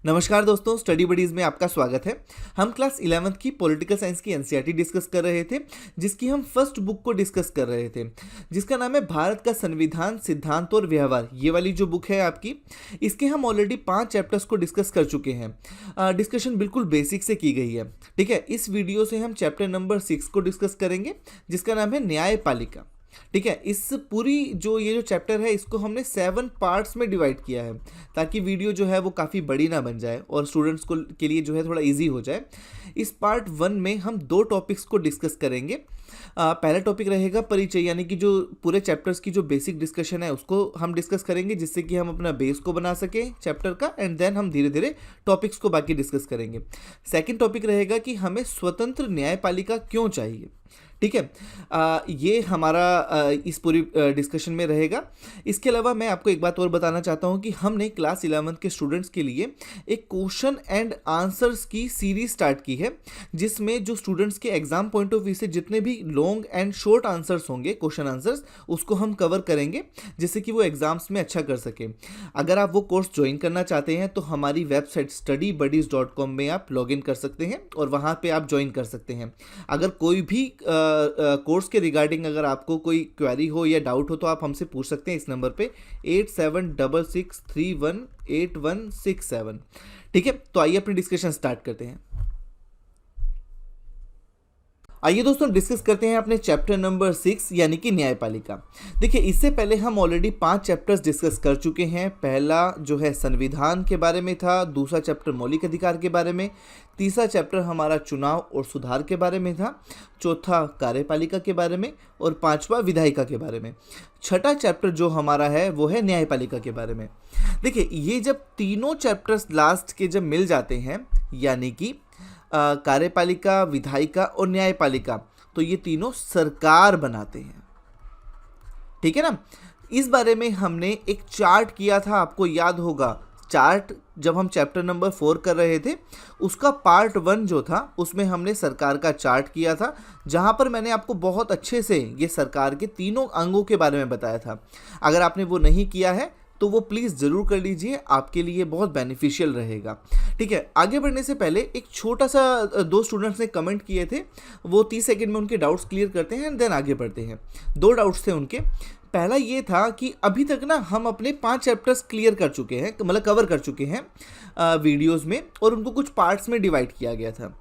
नमस्कार दोस्तों, study buddies में आपका स्वागत है। हम क्लास 11th की पॉलिटिकल साइंस की एनसीईआरटी डिस्कस कर रहे थे, जिसकी हम फर्स्ट बुक को डिस्कस कर रहे थे, जिसका नाम है भारत का संविधान, सिद्धांत और व्यवहार। ये वाली जो बुक है आपकी, इसके हम ऑलरेडी 5 चैप्टर्स को डिस्कस कर चुके हैं। डिस्कशन बिल्कुल बेसिक से की गई है। ठीक है, इस वीडियो से हम चैप्टर नंबर 6 को डिस्कस करेंगे, जिसका नाम है न्यायपालिका। ठीक है, इस पूरी ये जो चैप्टर है, इसको हमने 7 पार्ट्स में डिवाइड किया है, ताकि वीडियो जो है वो काफ़ी बड़ी ना बन जाए और स्टूडेंट्स को के लिए जो है थोड़ा इजी हो जाए। इस पार्ट 1 में हम 2 टॉपिक्स को डिस्कस करेंगे। पहला टॉपिक रहेगा परिचय, यानी कि जो पूरे चैप्टर्स की जो बेसिक डिस्कशन है उसको हम डिस्कस करेंगे, जिससे कि हम अपना बेस को बना सकें चैप्टर का, एंड देन हम धीरे धीरे टॉपिक्स को बाकी डिस्कस करेंगे। सेकेंड टॉपिक रहेगा कि हमें स्वतंत्र न्यायपालिका क्यों चाहिए। ठीक है, ये हमारा इस पूरी डिस्कशन में रहेगा। इसके अलावा मैं आपको एक बात और बताना चाहता हूँ कि हमने क्लास 11th के स्टूडेंट्स के लिए एक क्वेश्चन एंड आंसर्स की सीरीज स्टार्ट की है, जिसमें जो स्टूडेंट्स के एग्जाम पॉइंट ऑफ व्यू से जितने भी लॉन्ग एंड शॉर्ट आंसर्स होंगे, क्वेश्चन आंसर्स, उसको हम कवर करेंगे, जिससे कि वो एग्जाम्स में अच्छा कर सकें। अगर आप वो कोर्स ज्वाइन करना चाहते हैं तो हमारी वेबसाइट studybuddies.com में आप लॉग इन कर सकते हैं और वहाँ पर आप ज्वाइन कर सकते हैं। अगर कोई भी कोर्स के रिगार्डिंग अगर आपको कोई क्वेरी हो या डाउट हो तो आप हमसे पूछ सकते हैं इस नंबर पे 8766318167। ठीक है, तो आइए अपनी डिस्कशन स्टार्ट करते हैं। आइए दोस्तों, डिस्कस करते हैं अपने चैप्टर नंबर 6 यानी कि न्यायपालिका। देखिए, इससे पहले हम ऑलरेडी 5 चैप्टर्स डिस्कस कर चुके हैं। पहला जो है संविधान के बारे में था, दूसरा चैप्टर मौलिक अधिकार के बारे में, तीसरा चैप्टर हमारा चुनाव और सुधार के बारे में था, चौथा कार्यपालिका के बारे में और पांचवा विधायिका के बारे में। छठा चैप्टर जो हमारा है वो है न्यायपालिका के बारे में। देखिए, ये जब तीनों चैप्टर्स लास्ट के जब मिल जाते हैं, यानी कि कार्यपालिका, विधायिका और न्यायपालिका, तो ये तीनों सरकार बनाते हैं। ठीक है ना। इस बारे में हमने एक चार्ट किया था, आपको याद होगा। चार्ट जब हम चैप्टर नंबर 4 कर रहे थे, उसका पार्ट 1 जो था, उसमें हमने सरकार का चार्ट किया था, जहां पर मैंने आपको बहुत अच्छे से ये सरकार के तीनों अंगों के बारे में बताया था। अगर आपने वो नहीं किया है तो वो प्लीज़ ज़रूर कर लीजिए, आपके लिए बहुत बेनिफिशियल रहेगा। ठीक है, आगे बढ़ने से पहले एक छोटा सा 2 स्टूडेंट्स ने कमेंट किए थे, वो 30 सेकंड में उनके डाउट्स क्लियर करते हैं एंड देन आगे बढ़ते हैं। 2 डाउट्स थे उनके। पहला ये था कि अभी तक ना हम अपने 5 चैप्टर्स क्लियर कर चुके हैं, मतलब कवर कर चुके हैं वीडियोज़ में, और उनको कुछ पार्ट्स में डिवाइड किया गया था।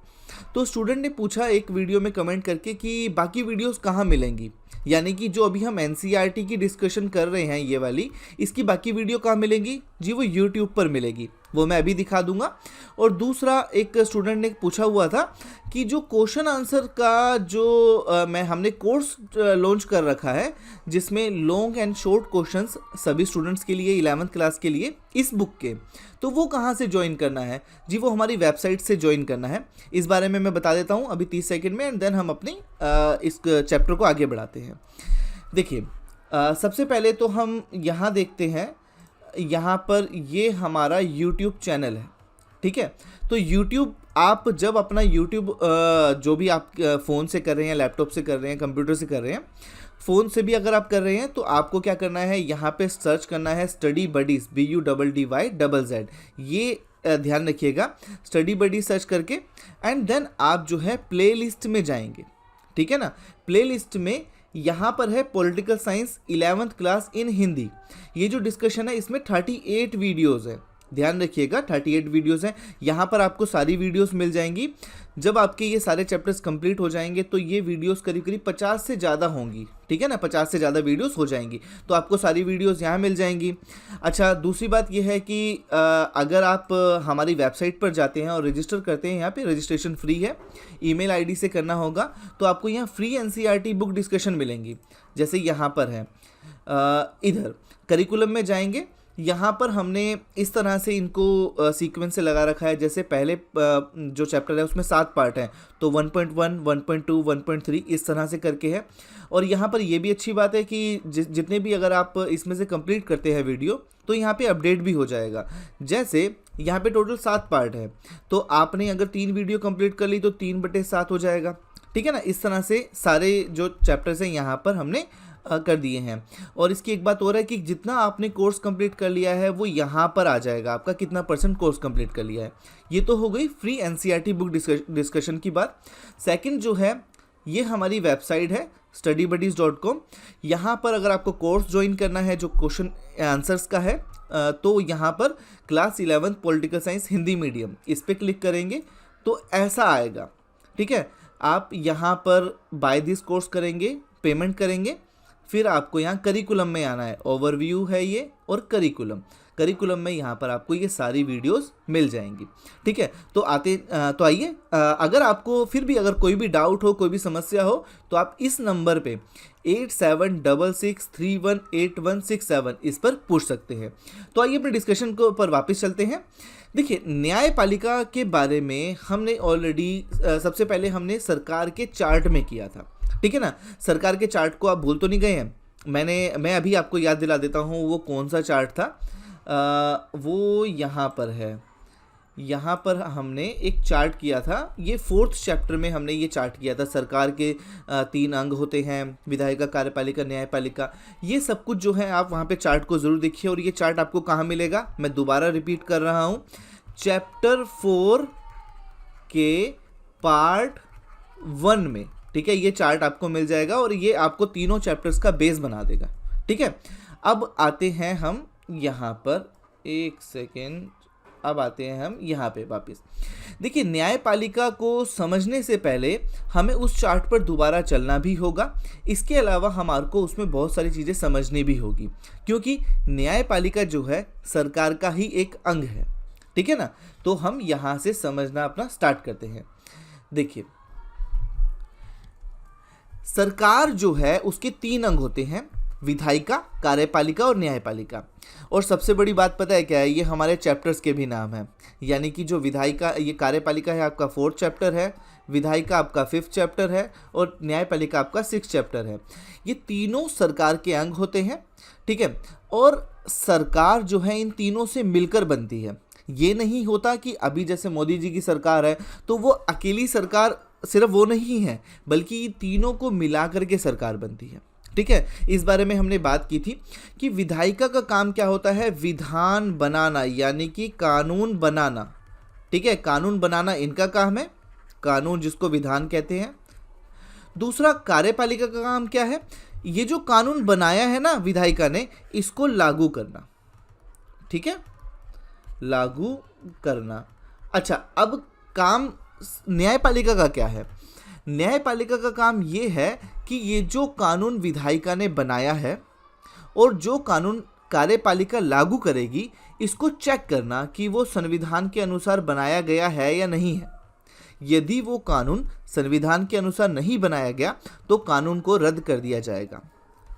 तो स्टूडेंट ने पूछा एक वीडियो में कमेंट करके कि बाकी वीडियोस कहाँ मिलेंगी, यानी कि जो अभी हम एनसीईआरटी की डिस्कशन कर रहे हैं ये वाली, इसकी बाकी वीडियो कहाँ मिलेंगी जी? वो यूट्यूब पर मिलेगी, वो मैं अभी दिखा दूंगा। और दूसरा एक स्टूडेंट ने पूछा हुआ था कि जो क्वेश्चन आंसर का जो हमने कोर्स लॉन्च कर रखा है, जिसमें लॉन्ग एंड शॉर्ट क्वेश्चंस सभी स्टूडेंट्स के लिए 11th क्लास के लिए इस बुक के, तो वो कहाँ से ज्वाइन करना है जी? वो हमारी वेबसाइट से ज्वाइन करना है। इस बारे में मैं बता देता हूँ अभी 30 सेकंड में, एंड देन हम अपनी इस चैप्टर को आगे बढ़ाते हैं। देखिए, सबसे पहले तो हम यहाँ देखते हैं, यहाँ पर ये हमारा YouTube चैनल है। ठीक है, तो YouTube, आप जब अपना YouTube जो भी आप फ़ोन से कर रहे हैं, लैपटॉप से कर रहे हैं, कंप्यूटर से कर रहे हैं, फ़ोन से भी अगर आप कर रहे हैं, तो आपको क्या करना है, यहाँ पे सर्च करना है स्टडी बडीज़, BUDDYZZ। ये ध्यान रखिएगा, स्टडी बडीज़ सर्च करके, एंड देन आप जो है प्ले लिस्ट में जाएंगे। ठीक है ना, प्ले लिस्ट में यहाँ पर है political science 11th class in Hindi. ये जो डिस्कशन है, इसमें 38 वीडियोज़ है, ध्यान रखिएगा 38 वीडियोज़ हैं। यहाँ पर आपको सारी वीडियोज़ मिल जाएंगी। जब आपके ये सारे चैप्टर्स कंप्लीट हो जाएंगे तो ये वीडियोज़ करीब करीब 50 से ज़्यादा होंगी। ठीक है ना, 50 से ज़्यादा वीडियोज़ हो जाएंगी, तो आपको सारी वीडियोज़ यहाँ मिल जाएंगी। अच्छा, दूसरी बात ये है कि अगर आप हमारी वेबसाइट पर जाते हैं और रजिस्टर करते हैं, यहाँ पे रजिस्ट्रेशन फ्री है, ईमेल आईडी से करना होगा, तो आपको यहाँ फ्री एनसीईआरटी बुक डिस्कशन मिलेंगी। जैसे यहाँ पर है, इधर करिकुलम में जाएंगे, यहाँ पर हमने इस तरह से इनको सीक्वेंस से लगा रखा है। जैसे पहले जो चैप्टर है उसमें 7 पार्ट हैं, तो 1.1, 1.2, 1.3 इस तरह से करके है। और यहाँ पर ये भी अच्छी बात है कि जितने भी अगर आप इसमें से कंप्लीट करते हैं वीडियो, तो यहाँ पे अपडेट भी हो जाएगा। जैसे यहाँ पे टोटल 7 पार्ट है, तो आपने अगर 3 वीडियो कंप्लीट कर ली तो 3/7 हो जाएगा। ठीक है ना, इस तरह से सारे जो चैप्टर्स हैं यहाँ पर हमने कर दिए हैं। और इसकी एक बात और है कि जितना आपने कोर्स कंप्लीट कर लिया है वो यहाँ पर आ जाएगा, आपका कितना % कोर्स कंप्लीट कर लिया है। ये तो हो गई फ्री एनसीईआरटी बुक डिस्कशन की बात। सेकंड जो है, ये हमारी वेबसाइट है studybuddies.com। यहाँ पर अगर आपको कोर्स ज्वाइन करना है जो क्वेश्चन आंसर्स का है, तो यहाँ पर class 11 political science Hindi medium, इस पर क्लिक करेंगे तो ऐसा आएगा। ठीक है, आप यहाँ पर बाय दिस कोर्स करेंगे, पेमेंट करेंगे, फिर आपको यहाँ करिकुलम में आना है। ओवरव्यू है ये और करिकुलम में यहाँ पर आपको ये सारी वीडियोस मिल जाएंगी। ठीक है, तो आइए, अगर आपको फिर भी अगर कोई भी डाउट हो, कोई भी समस्या हो, तो आप इस नंबर पे 8766318167 इस पर पूछ सकते हैं। तो आइए अपने डिस्कशन को पर वापस चलते हैं। देखिए, न्यायपालिका के बारे में हमने ऑलरेडी सबसे पहले हमने सरकार के चार्ट में किया था। ठीक है ना, सरकार के चार्ट को आप भूल तो नहीं गए हैं? मैं अभी आपको याद दिला देता हूँ वो कौन सा चार्ट था। वो यहाँ पर है, यहाँ पर हमने एक चार्ट किया था। ये 4th चैप्टर में हमने ये चार्ट किया था। सरकार के 3 अंग होते हैं, विधायिका, कार्यपालिका, न्यायपालिका। ये सब कुछ जो है आप वहाँ पे चार्ट को ज़रूर देखिए। और ये चार्ट आपको कहाँ मिलेगा, मैं दोबारा रिपीट कर रहा हूँ, चैप्टर 4 के पार्ट 1 में। ठीक है, ये चार्ट आपको मिल जाएगा और ये आपको तीनों चैप्टर्स का बेस बना देगा। ठीक है, अब आते हैं हम यहाँ पर, एक सेकेंड, अब आते हैं हम यहाँ पे वापस। देखिए, न्यायपालिका को समझने से पहले हमें उस चार्ट पर दोबारा चलना भी होगा। इसके अलावा हमारे को उसमें बहुत सारी चीज़ें समझनी भी होगी, क्योंकि न्यायपालिका जो है सरकार का ही एक अंग है। ठीक है ना, तो हम यहाँ से समझना अपना स्टार्ट करते हैं। देखिए, सरकार जो है उसके 3 अंग होते हैं, विधायिका, कार्यपालिका और न्यायपालिका। और सबसे बड़ी बात पता है क्या है, ये हमारे चैप्टर्स के भी नाम हैं। यानी कि जो विधायिका, ये कार्यपालिका है आपका 4th चैप्टर है, विधायिका आपका 5th चैप्टर है और न्यायपालिका आपका 6th चैप्टर है। ये तीनों सरकार के अंग होते हैं। ठीक है, और सरकार जो है इन तीनों से मिलकर बनती है। ये नहीं होता कि अभी जैसे मोदी जी की सरकार है तो वो अकेली सरकार सिर्फ वो नहीं है, बल्कि ये तीनों को मिला करके सरकार बनती है। ठीक है, इस बारे में हमने बात की थी कि विधायिका का काम क्या होता है, विधान बनाना, यानी कि कानून बनाना। ठीक है, कानून बनाना इनका काम है, कानून जिसको विधान कहते हैं। दूसरा, कार्यपालिका का काम क्या है, ये जो कानून बनाया है ना विधायिका ने, इसको लागू करना। ठीक है, लागू करना। अच्छा, अब काम न्यायपालिका का क्या है? न्यायपालिका का काम ये है कि ये जो कानून विधायिका ने बनाया है और जो कानून कार्यपालिका लागू करेगी, इसको चेक करना कि वो संविधान के अनुसार बनाया गया है या नहीं है। यदि वो कानून संविधान के अनुसार नहीं बनाया गया तो कानून को रद्द कर दिया जाएगा।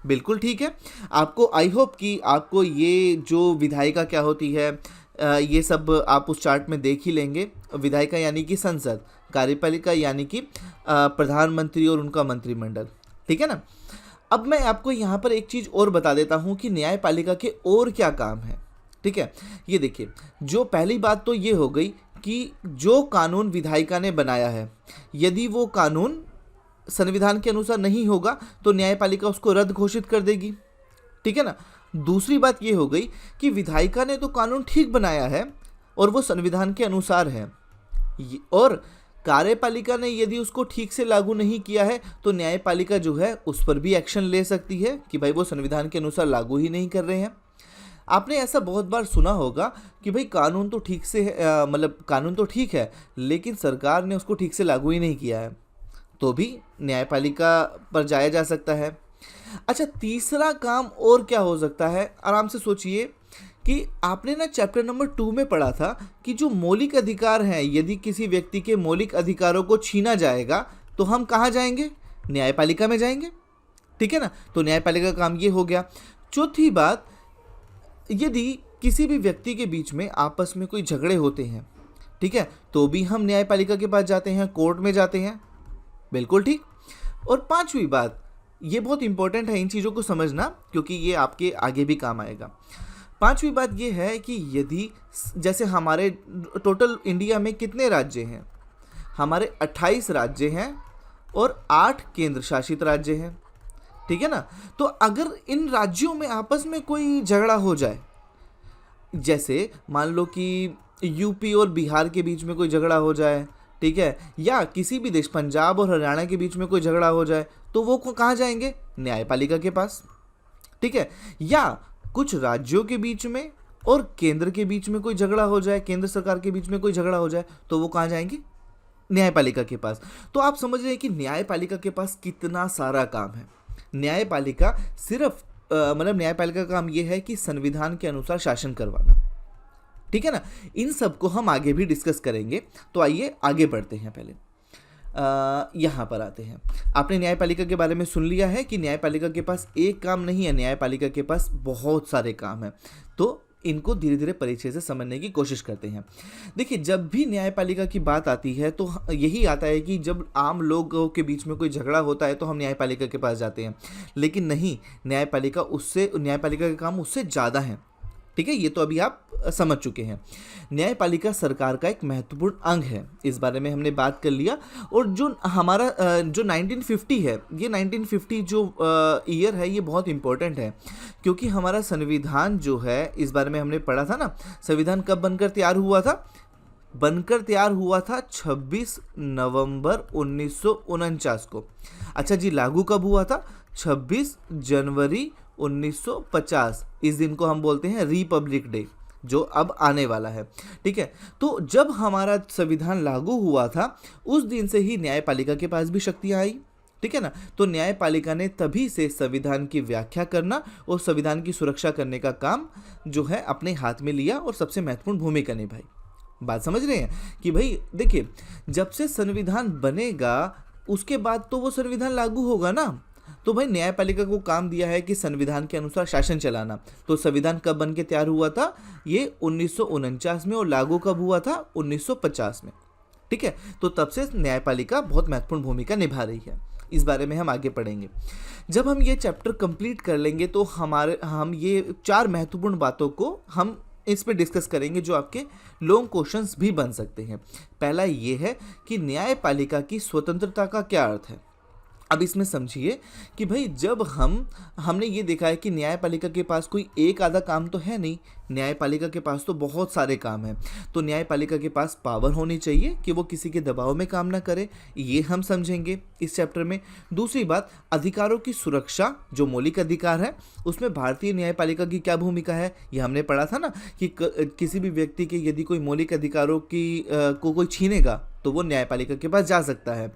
बिल्कुल ठीक है, आपको आई होप कि आपको ये जो विधायिका क्या होती है ये सब आप उस चार्ट में देख ही लेंगे। विधायिका यानी कि संसद, कार्यपालिका यानी कि प्रधानमंत्री और उनका मंत्रिमंडल। ठीक है ना, अब मैं आपको यहाँ पर एक चीज़ और बता देता हूँ कि न्यायपालिका के और क्या काम है। ठीक है, ये देखिए, जो पहली बात तो ये हो गई कि जो कानून विधायिका ने बनाया है, यदि वो कानून संविधान के अनुसार नहीं होगा तो न्यायपालिका उसको रद्द घोषित कर देगी। ठीक है ना, दूसरी बात ये हो गई कि विधायिका ने तो कानून ठीक बनाया है और वो संविधान के अनुसार है, और कार्यपालिका ने यदि उसको ठीक से लागू नहीं किया है तो न्यायपालिका जो है उस पर भी एक्शन ले सकती है कि भाई वो संविधान के अनुसार लागू ही नहीं कर रहे हैं। आपने ऐसा बहुत बार सुना होगा कि भाई कानून तो ठीक से है, मतलब कानून तो ठीक है लेकिन सरकार ने उसको ठीक से लागू ही नहीं किया है, तो भी न्यायपालिका पर जाया जा सकता है। अच्छा, तीसरा काम और क्या हो सकता है, आराम से सोचिए कि आपने ना चैप्टर नंबर 2 में पढ़ा था कि जो मौलिक अधिकार हैं, यदि किसी व्यक्ति के मौलिक अधिकारों को छीना जाएगा तो हम कहाँ जाएंगे, न्यायपालिका में जाएंगे। ठीक है ना, तो न्यायपालिका का काम ये हो गया। चौथी बात, यदि किसी भी व्यक्ति के बीच में आपस में कोई झगड़े होते हैं, ठीक है, तो भी हम न्यायपालिका के पास जाते हैं, कोर्ट में जाते हैं। बिल्कुल ठीक। और पांचवी बात, ये बहुत इंपॉर्टेंट है इन चीज़ों को समझना क्योंकि ये आपके आगे भी काम आएगा। पांचवी बात ये है कि यदि जैसे हमारे टोटल इंडिया में कितने राज्य हैं, हमारे 28 राज्य हैं और 8 केंद्र शासित राज्य हैं। ठीक है ना। तो अगर इन राज्यों में आपस में कोई झगड़ा हो जाए, जैसे मान लो कि यूपी और बिहार के बीच में कोई झगड़ा हो जाए, ठीक है, या किसी भी देश पंजाब और हरियाणा के बीच में कोई झगड़ा हो जाए, तो वो कहाँ जाएंगे? न्यायपालिका के पास, ठीक है। या कुछ राज्यों के बीच में और केंद्र के बीच में कोई झगड़ा हो जाए, केंद्र सरकार के बीच में कोई झगड़ा हो जाए, तो वो कहाँ जाएंगे? न्यायपालिका के पास। तो आप समझ रहे हैं कि न्यायपालिका के पास कितना सारा काम है। न्यायपालिका सिर्फ मतलब न्यायपालिका का काम ये है कि संविधान के अनुसार शासन करवाना, ठीक है ना। इन सब को हम आगे भी डिस्कस करेंगे। तो आइए आगे बढ़ते हैं। पहले यहाँ पर आते हैं। आपने न्यायपालिका के बारे में सुन लिया है कि न्यायपालिका के पास एक काम नहीं है, न्यायपालिका के पास बहुत सारे काम हैं। तो इनको धीरे धीरे परिचय से समझने की कोशिश करते हैं। देखिए, जब भी न्यायपालिका की बात आती है तो यही आता है कि जब आम लोगों के बीच में कोई झगड़ा होता है तो हम न्यायपालिका के पास जाते हैं, लेकिन नहीं, न्यायपालिका का काम उससे ज़्यादा है, ठीक है। ये तो अभी आप समझ चुके हैं। न्यायपालिका सरकार का एक महत्वपूर्ण अंग है, इस बारे में हमने बात कर लिया। और जो हमारा जो 1950 है, ये 1950 जो ईयर है, ये बहुत इंपॉर्टेंट है, क्योंकि हमारा संविधान जो है, इस बारे में हमने पढ़ा था ना, संविधान कब बनकर तैयार हुआ था? बनकर तैयार हुआ था 26 नवंबर 1949 को। अच्छा जी, लागू कब हुआ था? 26 जनवरी 1950। इस दिन को हम बोलते हैं रिपब्लिक डे, जो अब आने वाला है, ठीक है। तो जब हमारा संविधान लागू हुआ था, उस दिन से ही न्यायपालिका के पास भी शक्तियाँ आई, ठीक है ना। तो न्यायपालिका ने तभी से संविधान की व्याख्या करना और संविधान की सुरक्षा करने का काम जो है अपने हाथ में लिया और सबसे महत्वपूर्ण भूमिका निभाई। बात समझ रहे हैं कि भाई देखिए, जब से संविधान बनेगा उसके बाद तो वो संविधान लागू होगा ना। तो भाई न्यायपालिका को काम दिया है कि संविधान के अनुसार शासन चलाना। तो संविधान कब बन के तैयार हुआ था? ये 1949 में, और लागू कब हुआ था? 1950 में, ठीक है। तो तब से न्यायपालिका बहुत महत्वपूर्ण भूमिका निभा रही है। इस बारे में हम आगे पढ़ेंगे। जब हम ये चैप्टर कंप्लीट कर लेंगे तो हम ये 4 महत्वपूर्ण बातों को हम इस पे डिस्कस करेंगे, जो आपके लॉन्ग क्वेश्चंस भी बन सकते हैं। पहला ये है कि न्यायपालिका की स्वतंत्रता का क्या अर्थ है। अब इसमें समझिए कि भाई जब हमने ये देखा है कि न्यायपालिका के पास कोई एक आधा काम तो है नहीं, न्यायपालिका के पास तो बहुत सारे काम हैं। तो न्यायपालिका के पास पावर होनी चाहिए कि वो किसी के दबाव में काम ना करे, ये हम समझेंगे इस चैप्टर में। दूसरी बात, अधिकारों की सुरक्षा, जो मौलिक अधिकार है, उसमें भारतीय न्यायपालिका की क्या भूमिका है, ये हमने पढ़ा था ना कि किसी भी व्यक्ति के यदि कोई मौलिक अधिकारों को कोई छीनेगा तो वो न्यायपालिका के पास जा सकता है।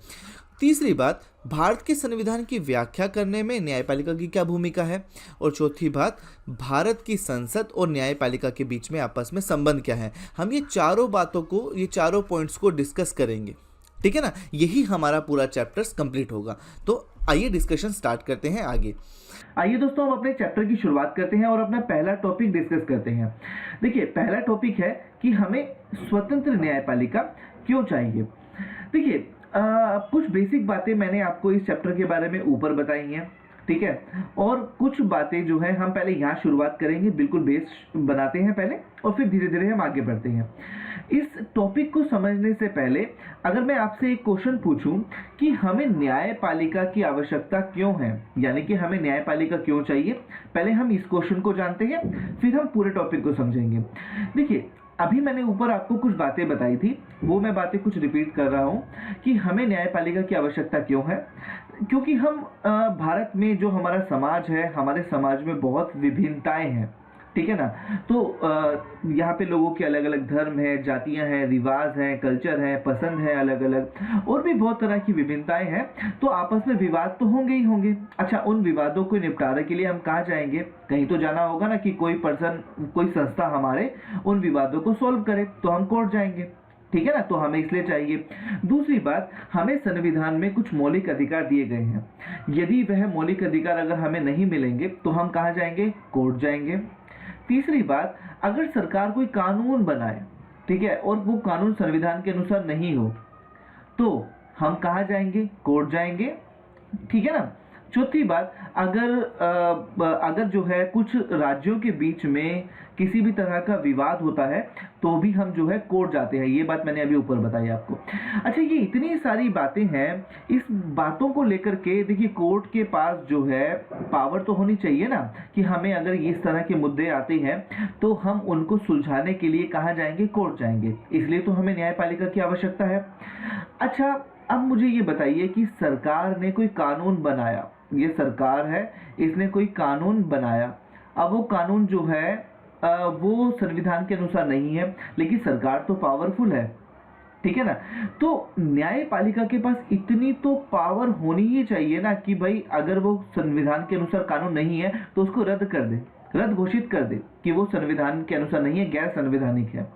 तीसरी बात, भारत के संविधान की व्याख्या करने में न्यायपालिका की क्या भूमिका है। और चौथी बात, भारत की संसद और न्यायपालिका के बीच में आपस में संबंध क्या है। हम ये चारों बातों को, ये चारों पॉइंट्स को डिस्कस करेंगे, ठीक है ना। यही हमारा पूरा चैप्टर्स कंप्लीट होगा। तो आइए डिस्कशन स्टार्ट करते हैं आगे। आइए दोस्तों, हम अपने चैप्टर की शुरुआत करते हैं और अपना पहला टॉपिक डिस्कस करते हैं। देखिए, पहला टॉपिक है कि हमें स्वतंत्र न्यायपालिका क्यों चाहिए। देखिए, कुछ बेसिक बातें मैंने आपको इस चैप्टर के बारे में ऊपर बताई हैं, ठीक है। और कुछ बातें जो है हम पहले यहाँ शुरुआत करेंगे, बिल्कुल बेस बनाते हैं पहले, और फिर धीरे धीरे हम आगे बढ़ते हैं। इस टॉपिक को समझने से पहले अगर मैं आपसे एक क्वेश्चन पूछूं कि हमें न्यायपालिका की आवश्यकता क्यों है, यानी कि हमें न्यायपालिका क्यों चाहिए, पहले हम इस क्वेश्चन को जानते हैं, फिर हम पूरे टॉपिक को समझेंगे। देखिए, अभी मैंने ऊपर आपको कुछ बातें बताई थी, वो मैं बातें कुछ रिपीट कर रहा हूँ कि हमें न्यायपालिका की आवश्यकता क्यों है। क्योंकि हम भारत में जो हमारा समाज है, हमारे समाज में बहुत विभिन्नताएं हैं, ठीक है ना। तो यहाँ पे लोगों के अलग अलग धर्म है, जातियाँ हैं, रिवाज हैं, कल्चर है, पसंद है अलग अलग, और भी बहुत तरह की विभिन्नताएं हैं। तो आपस में विवाद तो होंगे ही होंगे। अच्छा, उन विवादों को निपटारे के लिए हम कहाँ जाएंगे? कहीं तो जाना होगा ना, कि कोई संस्था हमारे उन विवादों को सॉल्व करे, तो हम कोर्ट जाएंगे, ठीक है ना। तो हमें इसलिए चाहिए। दूसरी बात, हमें संविधान में कुछ मौलिक अधिकार दिए गए हैं। यदि वह मौलिक अधिकार अगर हमें नहीं मिलेंगे तो हम कहाँ जाएंगे? कोर्ट जाएंगे। तीसरी बात, अगर सरकार कोई कानून बनाए, ठीक है, और वो कानून संविधान के अनुसार नहीं हो, तो हम कहाँ जाएंगे? कोर्ट जाएंगे, ठीक है ना। चौथी बात, अगर जो है कुछ राज्यों के बीच में किसी भी तरह का विवाद होता है तो भी हम जो है कोर्ट जाते हैं। ये बात मैंने अभी ऊपर बताई आपको। अच्छा, ये इतनी सारी बातें हैं, इस बातों को लेकर के देखिए कोर्ट के पास जो है पावर तो होनी चाहिए ना, कि हमें अगर इस तरह के मुद्दे आते हैं तो हम उनको सुलझाने के लिए कहाँ जाएंगे, कोर्ट जाएंगे। इसलिए तो हमें न्यायपालिका की आवश्यकता है। अच्छा, अब मुझे ये बताइए कि सरकार ने कोई कानून बनाया, ये सरकार है, इसने कोई कानून बनाया, अब वो कानून जो है वो संविधान के अनुसार नहीं है, लेकिन सरकार तो पावरफुल है, ठीक है ना। तो न्यायपालिका के पास इतनी तो पावर होनी ही चाहिए ना कि भाई अगर वो संविधान के अनुसार कानून नहीं है तो उसको रद्द कर दे, रद्द घोषित कर दे कि वो संविधान के अनुसार नहीं है, गैर संवैधानिक है।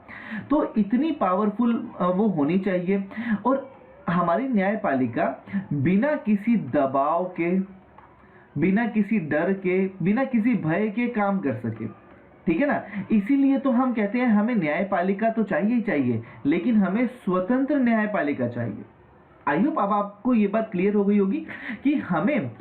तो इतनी पावरफुल वो होनी चाहिए। और हमारी न्यायपालिका बिना किसी दबाव के, बिना किसी डर के, बिना किसी भय के काम कर सके, ठीक है ना। इसीलिए तो हम कहते हैं हमें न्यायपालिका तो चाहिए ही चाहिए, लेकिन हमें स्वतंत्र न्यायपालिका चाहिए। आई होप अब आपको ये बात क्लियर हो गई होगी कि हमें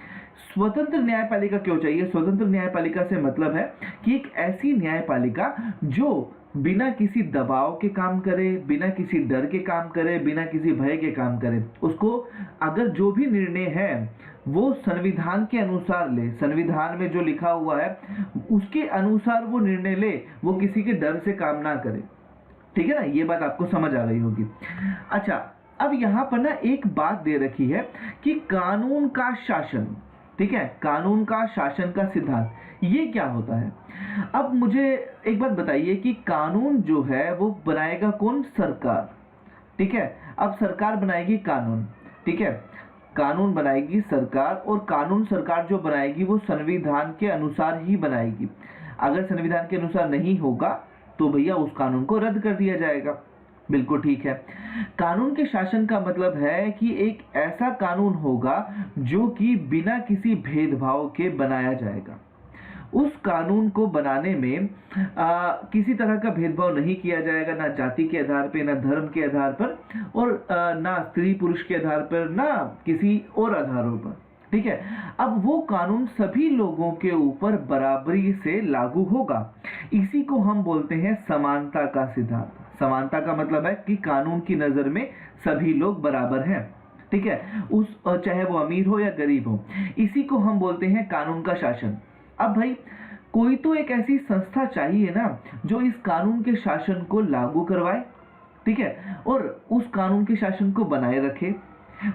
स्वतंत्र न्यायपालिका क्यों चाहिए। स्वतंत्र न्यायपालिका से मतलब है कि एक ऐसी न्यायपालिका जो बिना किसी दबाव के काम करे, बिना किसी डर के काम करे, बिना किसी भय के काम करे। उसको अगर जो भी निर्णय है वो संविधान के अनुसार ले, संविधान में जो लिखा हुआ है उसके अनुसार वो निर्णय ले, वो किसी के डर से काम ना करे, ठीक है ना। ये बात आपको समझ आ गई होगी। अच्छा, अब यहाँ पर ना एक बात दे रखी है कि कानून का शासन, ठीक है, कानून का शासन का सिद्धांत, ये क्या होता है। अब मुझे एक बात बताइए कि कानून जो है वो बनाएगा कौन, सरकार, ठीक है। अब सरकार बनाएगी कानून, ठीक है, कानून बनाएगी सरकार, और कानून सरकार जो बनाएगी वो संविधान के अनुसार ही बनाएगी। अगर संविधान के अनुसार नहीं होगा तो भैया उस कानून को रद्द कर दिया जाएगा। बिल्कुल ठीक है। कानून के शासन का मतलब है कि एक ऐसा कानून होगा जो कि बिना किसी भेदभाव के बनाया जाएगा। उस कानून को बनाने में किसी तरह का भेदभाव नहीं किया जाएगा, ना जाति के आधार पे, ना धर्म के आधार पर, और ना स्त्री पुरुष के आधार पर, ना किसी और आधारों पर, ठीक है। अब वो कानून सभी लोगों के ऊपर बराबरी से लागू होगा। इसी को हम बोलते हैं समानता का सिद्धांत। समानता का मतलब है कि कानून की नजर में सभी लोग बराबर हैं, ठीक है, उस चाहे वो अमीर हो या गरीब हो। इसी को हम बोलते हैं कानून का शासन। अब भाई कोई तो एक ऐसी संस्था चाहिए ना जो इस कानून के शासन को लागू करवाए, ठीक है, और उस कानून के शासन को बनाए रखे।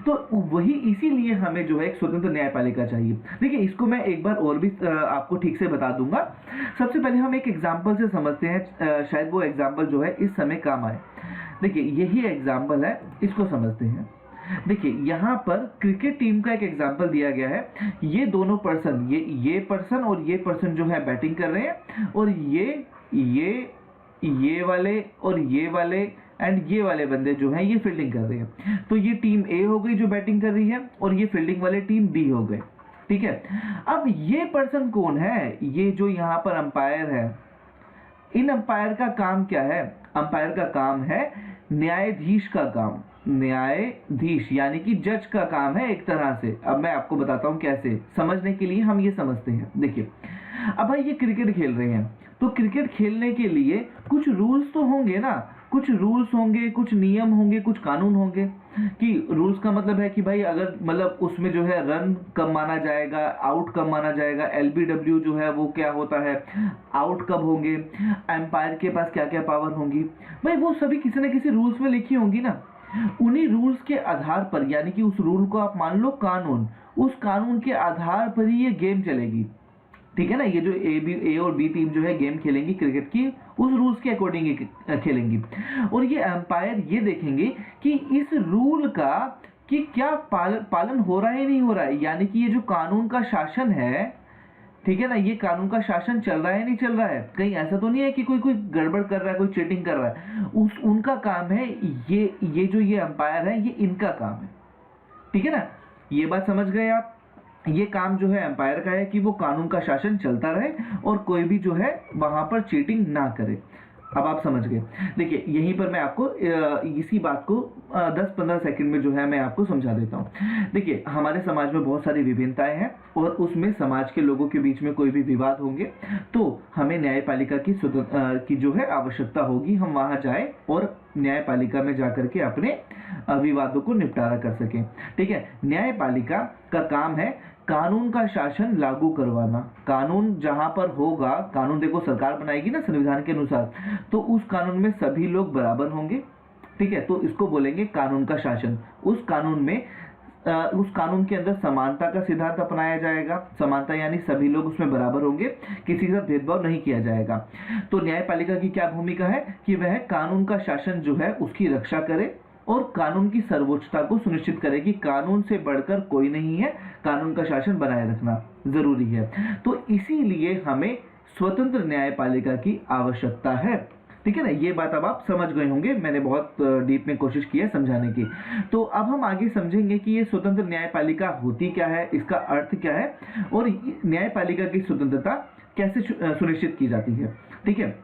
तो वही, इसीलिए हमें जो है एक स्वतंत्र न्यायपालिका चाहिए। देखिए, इसको मैं एक बार और भी आपको ठीक से बता दूंगा। सबसे पहले हम एक एग्जाम्पल से समझते हैं, शायद वो एग्जाम्पल जो है इस समय काम आए। देखिए, यही एग्जाम्पल है, इसको समझते हैं। देखिए, यहाँ पर क्रिकेट टीम का एक एग्जाम्पल दिया गया है। ये दोनों पर्सन, ये पर्सन और ये पर्सन जो है बैटिंग कर रहे हैं, और ये वाले और ये वाले एंड ये वाले बंदे जो हैं ये फील्डिंग कर रहे हैं। तो ये टीम ए हो गई जो बैटिंग कर रही है, और ये फील्डिंग वाले टीम बी हो गए, ठीक है। अब ये पर्सन कौन है, ये जो यहाँ पर अंपायर है। इन अंपायर का काम क्या है, अंपायर का काम है न्यायाधीश का काम, न्यायाधीश यानी कि जज का काम है एक तरह से। अब मैं आपको बताता हूं कैसे, समझने के लिए हम ये समझते हैं। देखिए, अब भाई ये क्रिकेट खेल रहे हैं, तो क्रिकेट खेलने के लिए कुछ रूल्स तो होंगे ना, कुछ रूल्स होंगे, कुछ नियम होंगे, कुछ कानून होंगे। कि रूल्स का मतलब है कि भाई अगर मतलब उसमें जो है रन कब माना जाएगा, आउट कब माना जाएगा, एलबीडब्ल्यू जो है वो क्या होता है, आउट कब होंगे, एम्पायर के पास क्या क्या पावर होंगी, भाई वो सभी किसी न किसी रूल्स में लिखी होंगी ना। उन्हीं रूल्स के आधार पर, यानी कि उस रूल को आप मान लो कानून, उस कानून के आधार पर ही ये गेम चलेगी, ठीक है ना। ये जो ए और बी टीम जो है गेम खेलेंगी क्रिकेट की, उस रूल्स के अकॉर्डिंग खेलेंगी। और ये एम्पायर ये देखेंगे कि इस रूल का कि क्या पालन हो रहा है नहीं हो रहा है, यानी कि ये जो कानून का शासन है, ठीक है ना, ये कानून का शासन चल रहा है नहीं चल रहा है, कहीं ऐसा तो नहीं है कि कोई गड़बड़ कर रहा है, कोई चीटिंग कर रहा है। उनका काम है, ये जो ये अंपायर है ये इनका काम है, ठीक है ना। ये बात समझ गए आप। ये काम जो है एम्पायर का है कि वो कानून का शासन चलता रहे और कोई भी जो है वहां पर चीटिंग ना करे। अब आप समझ गए। देखिए यहीं पर मैं आपको इसी बात को 10-15 सेकंड में जो है मैं आपको समझा देता हूँ। देखिए हमारे समाज में बहुत सारी विभिन्नताएं हैं और उसमें समाज के लोगों के बीच में कोई भी विवाद होंगे तो हमें न्यायपालिका की जो है आवश्यकता होगी। हम वहां जाए और न्यायपालिका में जाकर के अपने विवादों को निपटारा कर सकें। ठीक है, न्यायपालिका का काम है कानून का शासन लागू करवाना। कानून जहां पर होगा, कानून देखो सरकार बनाएगी ना संविधान के अनुसार, तो उस कानून में सभी लोग बराबर होंगे। ठीक है, तो इसको बोलेंगे कानून का शासन। उस कानून के अंदर समानता का सिद्धांत अपनाया जाएगा। समानता यानी सभी लोग उसमें बराबर होंगे, किसी के साथ भेदभाव नहीं किया जाएगा। तो न्यायपालिका की क्या भूमिका है कि वह कानून का शासन जो है उसकी रक्षा करे और कानून की सर्वोच्चता को सुनिश्चित करे कि कानून से बढ़कर कोई नहीं है, कानून का शासन बनाए रखना जरूरी है। तो इसीलिए हमें स्वतंत्र न्यायपालिका की आवश्यकता है। ठीक है ना, ये बात अब आप समझ गए होंगे। मैंने बहुत डीप में कोशिश की है समझाने की। तो अब हम आगे समझेंगे कि ये स्वतंत्र न्यायपालिका होती क्या है, इसका अर्थ क्या है और न्यायपालिका की स्वतंत्रता कैसे सुनिश्चित की जाती है। ठीक है,